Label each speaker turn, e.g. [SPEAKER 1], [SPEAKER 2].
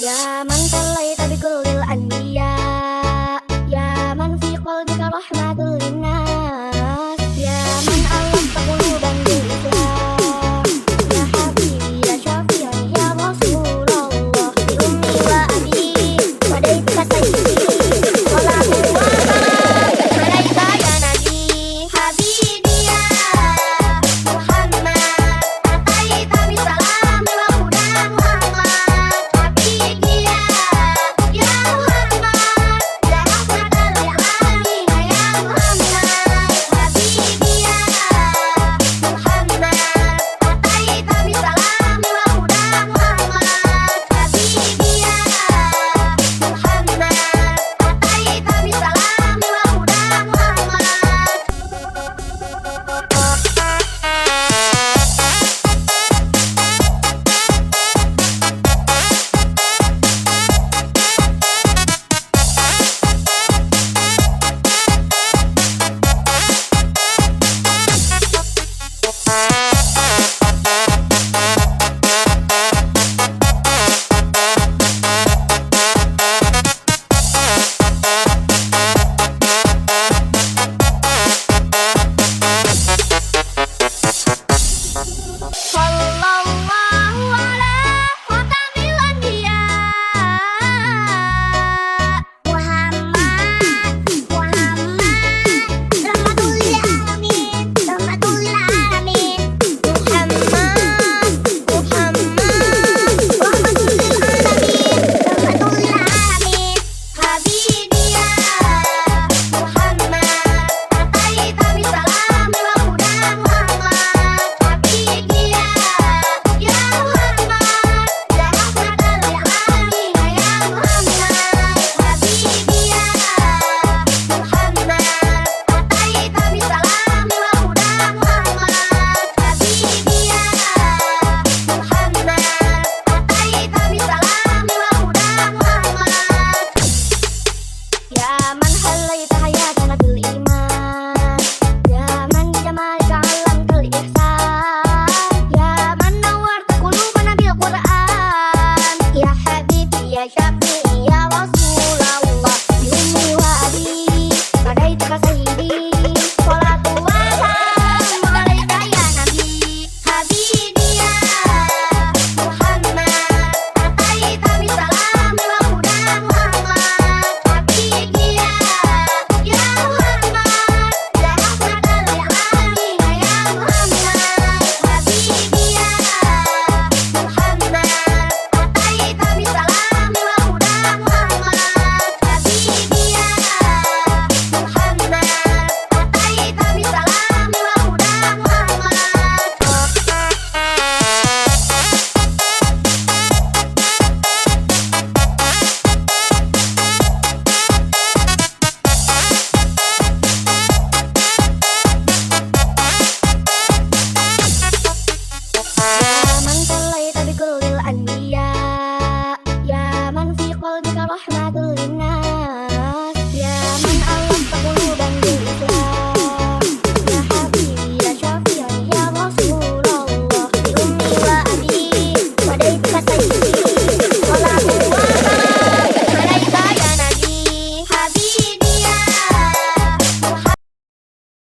[SPEAKER 1] يا من صليت بكل الأنبياء، يا من في قلبك رحمة للناس، يا من ألفت قلوبا بالإسلام، يا حبيبي يا شفيعي يا رسول الله، بأمي وأبي فديتك سيدي، صلاة الله عليك يا نبي. حبيبي يا محمد أتيت بالسلام وهدى ورحمة، حبيبي يا محمد يا رحمة للعالمين يا محمد، حبيبي يا محمد أتيت بالسلام وهدى ورحمة، حبيبي يا محمد أتيت بالسلام Sallallahu ala khatamil anbiya Muhammad rahmatul lil alamin rahmatul lil alamin Muhammad rahmatul lil alamin habibi ya Muhammad ataita bisalam wa hudan wa rahmat habibi ya Muhammad ya rahmatan lil alamin ya Muhammad habibi ya Muhammad ataita bisalam wa hudan wa rahmat habibi ya Muhammad ataita bisalam wa hudan wa rahmat يا من حليت حياتنا بالإيمان يا من بجمالك علمت الإحسان يا من نورت قلوبنا بالقرآن يا حبيبي يا شفيعي